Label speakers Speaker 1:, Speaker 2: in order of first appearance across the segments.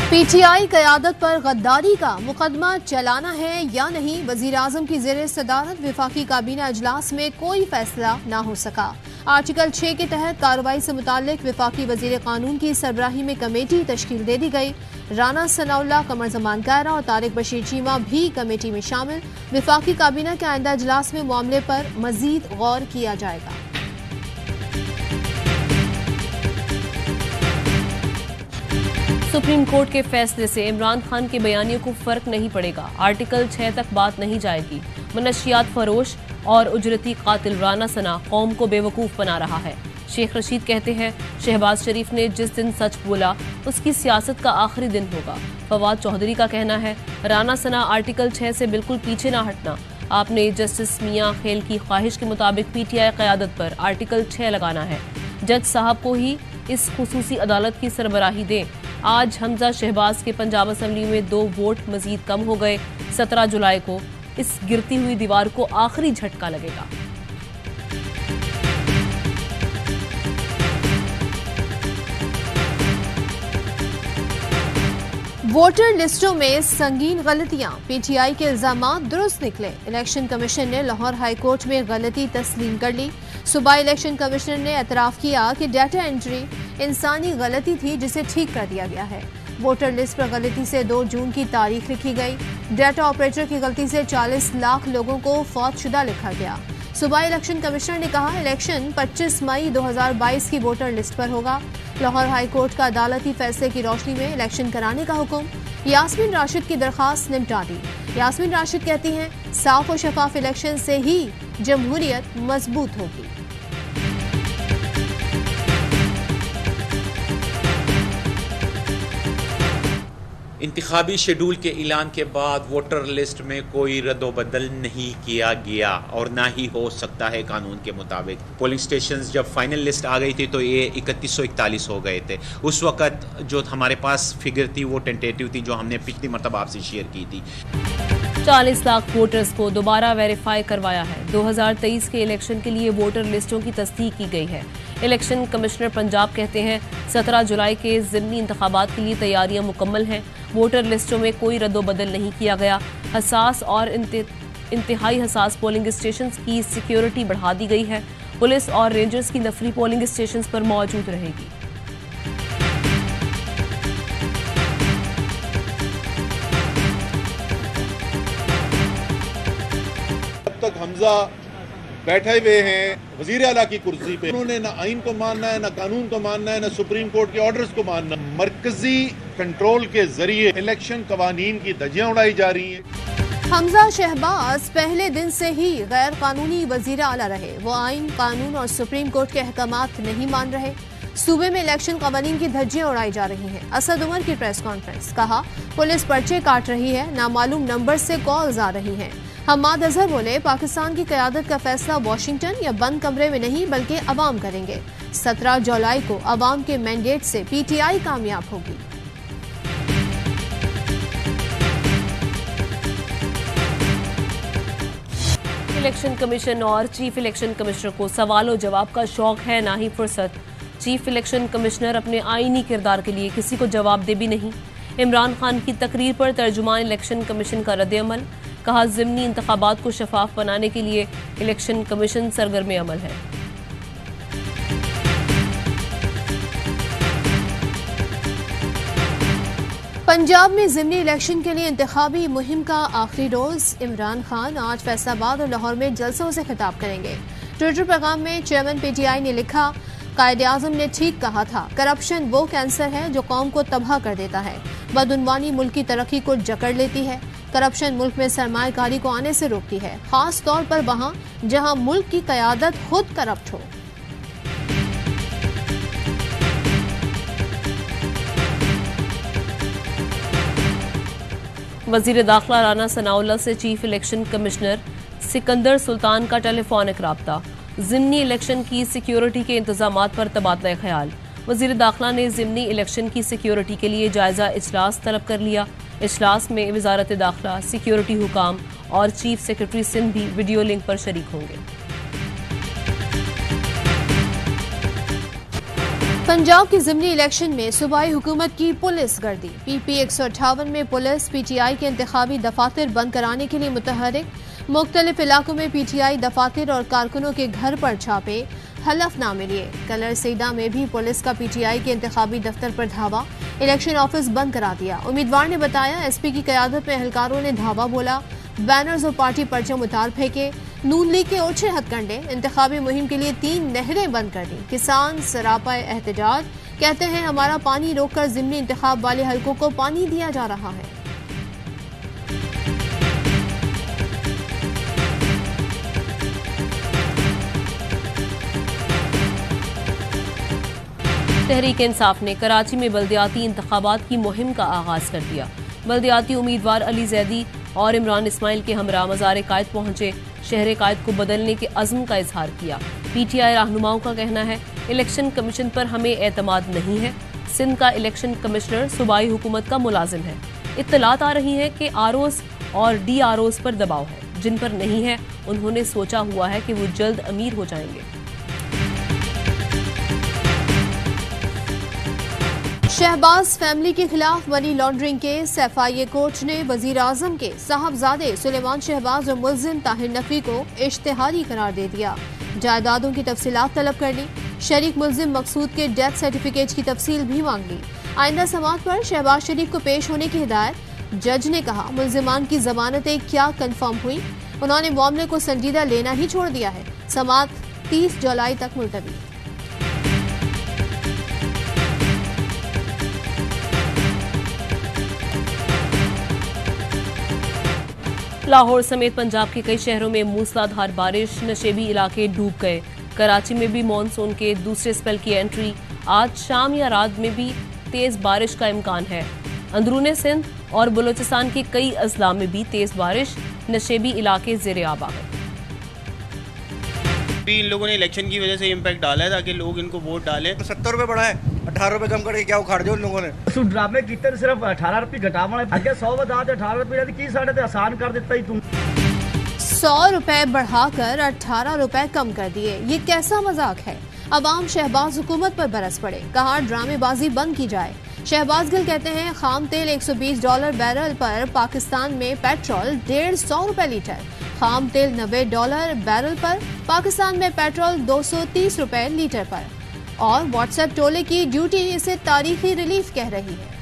Speaker 1: PTI क़यादत पर गद्दारी का मुकदमा चलाना है या नहीं, वज़ीर आज़म की ज़ेर सदारत विफाकी काबीना इजलास में कोई फैसला ना हो सका। आर्टिकल 6 के तहत कार्रवाई से मुताल्लिक विफाकी वज़ीर कानून की सरबराही में कमेटी तश्कील दे दी गई। राना सनाउल्लाह, कमर जमान कायरा और तारिक बशीर चीमा भी कमेटी में शामिल। विफाकी काबीना के आइंदा इजलास में मामले पर मजीद गौर किया जाएगा।
Speaker 2: सुप्रीम कोर्ट के फैसले से इमरान खान के बयानियों को फर्क नहीं पड़ेगा। आर्टिकल 6 तक बात नहीं जाएगी। मनशियात फरोश और उजरती कातिल राना सना कौम को बेवकूफ़ बना रहा है। शेख रशीद कहते हैं, शहबाज शरीफ ने जिस दिन सच बोला उसकी सियासत का आखिरी दिन होगा। फवाद चौधरी का कहना है, राना सना आर्टिकल 6 से बिल्कुल पीछे ना हटना। आपने जस्टिस मियां खेल की ख्वाहिश के मुताबिक पीटीआई क़यादत पर आर्टिकल 6 लगाना है। जज साहब को ही इस खुसूसी अदालत की सरबराही दें। आज हमजा शहबाज के पंजाब असम्बली में 2 वोट मजीद कम हो गए। 17 जुलाई को इस गिरती हुई दीवार को आखिरी झटका लगेगा।
Speaker 1: वोटर लिस्टों में संगीन गलतियां, पीटीआई के इल्जामात दुरुस्त निकले। इलेक्शन कमीशन ने लाहौर हाई कोर्ट में गलती तस्लीम कर ली। सूबाई इलेक्शन कमिश्नर ने एतराफ़ किया कि डाटा एंट्री इंसानी गलती थी जिसे ठीक कर दिया गया है। वोटर लिस्ट पर गलती से 2 जून की तारीख लिखी गई। डाटा ऑपरेटर की गलती से 40 लाख लोगों को फौतशुदा लिखा गया। सूबाई इलेक्शन कमिश्नर ने कहा, इलेक्शन 25 मई 2022 की वोटर लिस्ट पर होगा। लाहौर हाई कोर्ट का अदालती फैसले की रोशनी में इलेक्शन कराने का हुक्म। यास्मीन राशिद की दरखास्त निपटा दी। यास्मीन राशिद कहती हैं, साफ और शफाफ इलेक्शन से ही जमहूरियत मजबूत होगी।
Speaker 3: इंतखाबी शेड्यूल के ऐलान के बाद वोटर लिस्ट में कोई रद्दोबदल नहीं किया गया और ना ही हो सकता है कानून के मुताबिक। पोलिंग स्टेशंस जब फाइनल लिस्ट आ गई थी तो ये 3141 हो गए थे। उस वक़्त जो हमारे पास फिगर थी वो टेंटेटिव थी, जो हमने पिछली मरतबा आपसे शेयर की थी।
Speaker 2: 40 लाख वोटर्स को दोबारा वेरीफाई करवाया है। 2023 के इलेक्शन के लिए वोटर लिस्टों की तस्दीक की गई है। इलेक्शन कमिश्नर पंजाब कहते हैं, 17 जुलाई के ज़िमनी इंतखाबात के लिए तैयारियां मुकम्मल हैं। वोटर लिस्टों में कोई रद्दोबदल नहीं किया गया। हसास और इंतहाई हसास पोलिंग स्टेशन की सिक्योरिटी बढ़ा दी गई है। पुलिस और रेंजर्स की नफरी पोलिंग स्टेशन पर मौजूद रहेगी।
Speaker 4: अब तक हमजा बैठे हुए हैं वजीर आला की कुर्सी पे, उन्होंने ना आइन को मानना है, ना कानून को मानना है, ना सुप्रीम कोर्ट के ऑर्डर्स को मानना। मरकजी कंट्रोल के जरिए इलेक्शन कवानीन की धज्जियां उड़ाई जा रही हैं।
Speaker 1: हमजा शहबाज पहले दिन से ही गैर कानूनी वजीर आला रहे। वो आइन, कानून और सुप्रीम कोर्ट के अहकामात नहीं मान रहे। सूबे में इलेक्शन कवानीन की धज्जियां उड़ाई जा रही हैं। असद उमर की प्रेस कॉन्फ्रेंस, कहा, पुलिस पर्चे काट रही है, नामालूम नंबर से कॉल्स आ रही हैं। हम्माद अजहर बोले, पाकिस्तान की क़यादत का फैसला वाशिंगटन या बंद कमरे में नहीं बल्कि अवाम करेंगे। 17 जुलाई को अवाम के मैंडेट से पीटीआई कामयाब होगी।
Speaker 2: इलेक्शन कमीशन और चीफ इलेक्शन कमिश्नर को सवाल और जवाब का शौक है, ना ही फुर्सत। चीफ इलेक्शन कमिश्नर अपने आईनी किरदार के लिए किसी को जवाब दे भी नहीं। इमरान खान की तकरीर पर तर्जुमान इलेक्शन कमीशन का रद्द-ए-अमल, कहा, ज़िमनी इंतखाबात को शफाफ बनाने के लिए इलेक्शन कमीशन सरगर्म अमल है।
Speaker 1: पंजाब में ज़िमनी इलेक्शन के लिए इंतखाबी मुहिम का आखिरी रोज। इमरान खान आज फैसलाबाद और लाहौर में जलसों से खिताब करेंगे। ट्विटर पैगाम में चेयरमैन पीटीआई ने लिखा, कायदे-आज़म ने ठीक कहा था, करप्शन वो कैंसर है जो कौम को तबाह कर देता है। बदउनवानी मुल्क की तरक्की को जकड़ लेती है। करप्शन मुल्क में सरमायाकारी को आने से रोकती है, खास तौर पर वहां जहां मुल्क की क़यादत खुद करप्ट हो।
Speaker 2: वजीर दाखिला राना सनाउल्लाह से chief election commissioner Sikandar Sultan का टेलीफोनिक राब्ता। ज़िमनी इलेक्शन की सिक्योरिटी के इंतजामात पर तबादला ख्याल। वजीर दाखिला ने ज़िमनी इलेक्शन की सिक्योरिटी के लिए जायजा इजलास तलब कर लिया। इजलास में वजारत दाखिला, सिक्योरिटी हुकाम और चीफ सेक्रेटरी सिंध भी वीडियो लिंक पर शरीक होंगे।
Speaker 1: पंजाब के ज़िमनी इलेक्शन में सूबाई हुकूमत की पुलिस गर्दी। PP 158 में पुलिस PTI के इंतखाबी दफातर बंद कराने के लिए मुतहरिक। मुख्तलिफ इलाकों में PTI दफातर और कारकुनों के घर पर छापे, हलफनामे लिए। कलर सईदा में भी पुलिस का PTI के इंतखाबी दफ्तर पर धावा, इलेक्शन ऑफिस बंद करा दिया। उम्मीदवार ने बताया SP की क़यादत में एहलकारों ने धावा बोला, बैनर्स और पार्टी परचम उतार फेंके। नून लीग के ओछे हथकंडे, इंतखाबी मुहिम के लिए 3 नहरें बंद कर दी। किसान सरापा एहतजाज, कहते हैं हमारा पानी रोककर ज़िमनी इंतखाब वाले हलकों को पानी दिया जा रहा है।
Speaker 2: तहरीक इंसाफ ने कराची में बल्दियाती इंतखाबात की मुहिम का आगाज कर दिया। बल्दियाती उम्मीदवार अली जैदी और इमरान इस्माइल के हमरा मज़ार कायद पहुंचे, शहर कायद को बदलने के अज़्म का इजहार किया। PTI रहनुमाओं का कहना है इलेक्शन कमीशन पर हमें एतमाद नहीं है। सिंध का इलेक्शन कमिश्नर सूबाई हुकूमत का मुलाजिम है। इत्तलात आ रही है कि ROs और DROs पर दबाव है। जिन पर नहीं है उन्होंने सोचा हुआ है कि वो जल्द अमीर हो जाएंगे।
Speaker 1: शहबाज फैमिली के खिलाफ money laundering case. FIA court ने वजीर आजम के साहबजादे सुलेमान शहबाज और मुल्जिम ताहिर नकवी को इश्तिहारी करार दे दिया। जायदादों की तफसीलात तलब कर ली। शरीक मुल्जिम मकसूद के डेथ सर्टिफिकेट की तफसील भी मांग ली। आइंदा समाअत पर शहबाज शरीफ को पेश होने की हिदायत। जज ने कहा मुल्जिमान की जमानतें क्या कन्फर्म हुई, उन्होंने मामले को संजीदा लेना ही छोड़ दिया है। समाअत 30 जुलाई तक मुलतवी।
Speaker 2: लाहौर समेत पंजाब के कई शहरों में मूसलाधार बारिश, नशेबी इलाके डूब गए। कराची में भी मॉनसून के दूसरे स्पेल की एंट्री। आज शाम या रात में भी तेज बारिश का इम्कान है। अंदरूने सिंध और बलूचिस्तान के कई अजला में भी तेज बारिश, नशेबी इलाके ज़ेरे आब आ गए।
Speaker 5: इन लोगों ने इलेक्शन की वजह से इम्पैक्ट डाला है ताकि लोग इनको वोट डालें।
Speaker 6: 70 रुपए बढ़ा है, 18 रुपए कम करके क्या उखाड़ दिया उन लोगों ने। ड्रामे कीते सिर्फ 18 रुपए घटावना है, अगे 100 बता 18 रुपए की साढ़े ते आसान कर देता ही तुम।
Speaker 1: 100 रुपए बढ़ाकर 18 रुपए कम कर दिए, ये कैसा मजाक है। अवाम शहबाज हुकूमत पर बरस पड़े, कहा ड्रामेबाजी बंद की जाए। शहबाज गिल कहते हैं खाम तेल $120 बैरल पर, पाकिस्तान में पेट्रोल $150 लीटर। खाम तेल $90 बैरल पर, पाकिस्तान में पेट्रोल $230 लीटर पर। और व्हाट्सएप टोले की ड्यूटी इसे तारीखी रिलीफ कह रही है।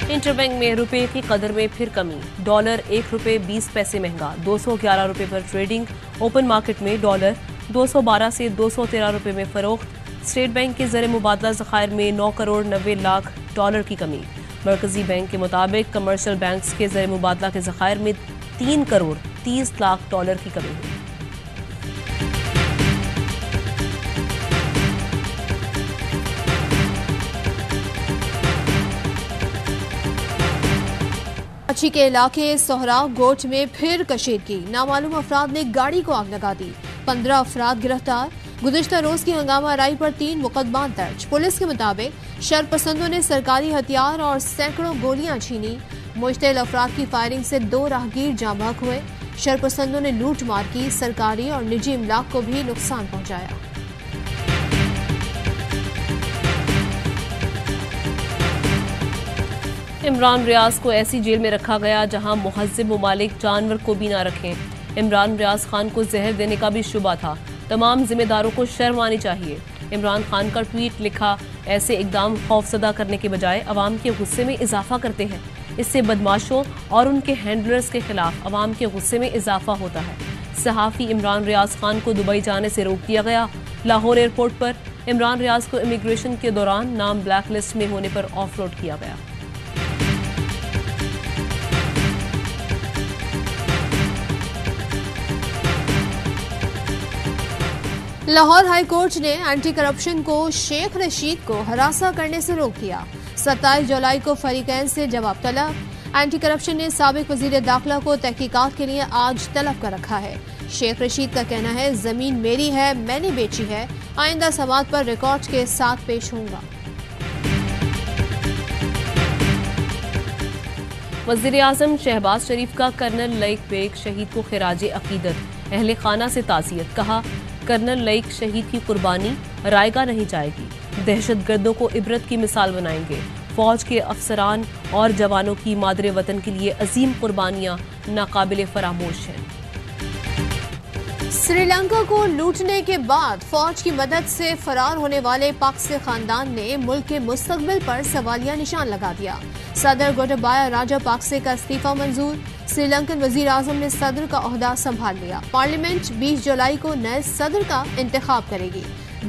Speaker 2: इंटरबैंक में रुपए की कदर में फिर कमी। डॉलर ₹1.20 महंगा, 211 रुपए पर ट्रेडिंग। ओपन मार्केट में डॉलर 212 से 213 रुपए में फरोख्त। स्टेट बैंक के ज़र मुबादला ज़खायर में 9 करोड़ 90 लाख डॉलर की कमी। मरकजी बैंक के मुताबिक कमर्शियल बैंक्स के ज़र मुबादला के ज़खायर में 3 करोड़ 30 लाख डॉलर की कमी हुई।
Speaker 1: कराची के इलाके सोहराब गोट में फिर कशीदगी। नामालूम अफराद ने गाड़ी को आग लगा दी। 15 अफराद गिरफ्तार। गुज़िश्ता रोज की हंगामा आराई पर 3 मुकदमा दर्ज। पुलिस के मुताबिक शरपसंदों ने सरकारी हथियार और सैकड़ों गोलियां छीनी। मुश्तइल अफराद की फायरिंग से 2 राहगीर जाँ बहक हुए। शरपसंदों ने लूट मार की, सरकारी और निजी इमलाक को भी नुकसान पहुंचाया।
Speaker 2: इमरान रियाज को ऐसी जेल में रखा गया जहां मुहज्जिब ममालिक जानवर को भी ना रखें। इमरान रियाज खान को जहर देने का भी शुबा था। तमाम जिम्मेदारों को शर्म आनी चाहिए। इमरान खान का ट्वीट लिखा, ऐसे इकदाम खौफजदा करने के बजाय अवाम के गुस्से में इजाफा करते हैं। इससे बदमाशों और उनके हैंडलर्स के खिलाफ अवाम के गुस्से में इजाफा होता है। सहाफ़ी इमरान रियाज खान को दुबई जाने से रोक दिया गया। लाहौर एयरपोर्ट पर इमरान रियाज को इमिग्रेशन के दौरान नाम ब्लैक लिस्ट में होने पर ऑफ रोड किया गया।
Speaker 1: लाहौर हाई कोर्ट ने एंटी करप्शन को शेख रशीद को हरासा करने से रोक दिया। 27 जुलाई को फरीकैन से जवाब तलब। एंटी करप्शन ने साबिक वजीर दाखिला को तहकीकात के लिए आज तलब कर रखा है। शेख रशीद का कहना है जमीन मेरी है, मैंने बेची है। आइंदा समाअत पर रिकॉर्ड के साथ पेश होऊंगा।
Speaker 2: वज़ीर आज़म शहबाज शरीफ का कर्नल लईक बेग शहीद को खिराज अकीदत। अहले खाना से ताज़ियत। कहा कर्नल लईक शहीद की कुर्बानी रायगा नहीं जाएगी। दहशतगर्दों को इबरत की मिसाल बनाएंगे। फौज के अफसरान और जवानों की मादरे वतन के लिए अजीम कुर्बानियां नाकाबिले फरामोश हैं।
Speaker 1: श्रीलंका को लूटने के बाद फौज की मदद से फरार होने वाले पाकसे खानदान ने मुल्क के मुस्तकबिल पर सवालिया निशान लगा दिया। सदर गोटाबाया राजापाक्से का इस्तीफा मंजूर। श्रीलंकन वजीर आजम ने सदर का ओहदा संभाल लिया। पार्लियामेंट 20 जुलाई को नए सदर का इंतखाब करेगी।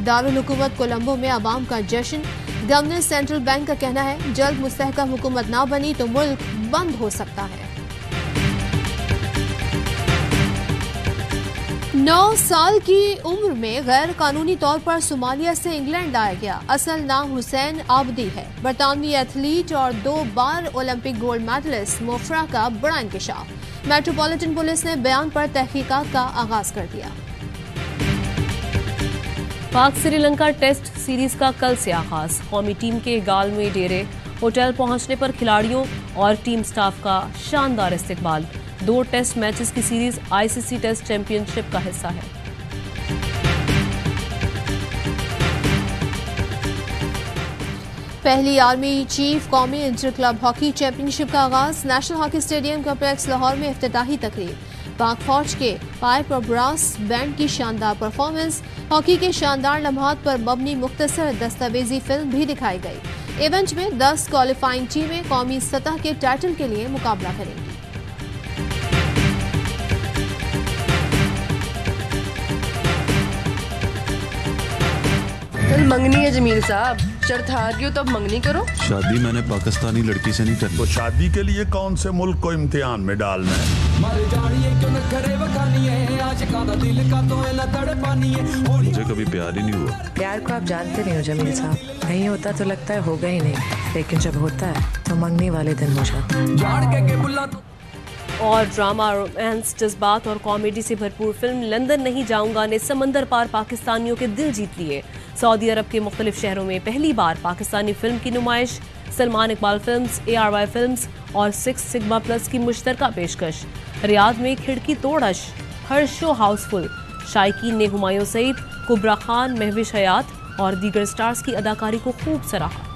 Speaker 1: दारुल हुकूमत कोलंबो में अवाम का जश्न। गवर्नर सेंट्रल बैंक का कहना है जल्द मुस्तहकम हुकूमत ना बनी तो मुल्क बंद हो सकता है। 9 साल की उम्र में गैर कानूनी तौर पर सोमालिया से इंग्लैंड आया गया। असल नाम हुसैन आबदी है। बरतानवी एथलीट और 2 बार ओलंपिक गोल्ड मेडलिस्ट मोफरा का बड़ा इंकशाफ। मेट्रोपॉलिटन पुलिस ने बयान पर तहकीकात का आगाज कर दिया।
Speaker 2: पाक श्रीलंका टेस्ट सीरीज का कल से आगाज। कौमी टीम के गाल में डेरे। होटल पहुंचने पर खिलाड़ियों और टीम स्टाफ का शानदार इस्तकबाल। 2 टेस्ट मैचेस की सीरीज आईसीसी टेस्ट चैंपियनशिप का हिस्सा है।
Speaker 1: पहली आर्मी चीफ कौमी इंटर क्लब हॉकी चैंपियनशिप का आगाज। National hockey stadium complex Lahore में इफ्तिताही तकरीब। पाक फौज के पाइप और ब्रास बैंड की शानदार परफॉर्मेंस। हॉकी के शानदार लम्हात पर मबनी मुख्तसर दस्तावेजी फिल्म भी दिखाई गई। इवेंट में 10 क्वालिफाइंग टीमें कौमी सतह के टाइटल के लिए मुकाबला करेंगी।
Speaker 7: कल मंगनी है जमील साहब, शर्त हार गई हो तो अब मंगनी करो।
Speaker 8: शादी मैंने पाकिस्तानी लड़की से नहीं करनी।
Speaker 9: तो शादी के लिए कौन से मुल्क को इम्तिहान में डालना है?
Speaker 8: मुझे कभी प्यार ही नहीं हुआ।
Speaker 7: प्यार को आप जानते नहीं हो जमील साहब। नहीं होता तो लगता है होगा ही नहीं, लेकिन जब होता है तो मंगनी वाले दिन हो जाता है।
Speaker 2: और ड्रामा, रोमांस, जज्बात और कॉमेडी से भरपूर फिल्म लंदन नहीं जाऊंगा ने समंदर पार पाकिस्तानियों के दिल जीत लिए। सऊदी अरब के मुख्तलिफ शहरों में पहली बार पाकिस्तानी फिल्म की नुमाइश। Salman Iqbal films, ARY films और 6 सिग्मा प्लस की मुश्तरका पेशकश। रियाद में खिड़की तोड़श, हर शो हाउसफुल। शायकीन ने हुमायूं सईद, कुबरा खान, महविश हयात और दीगर स्टार्स की अदाकारी को खूब सराहा।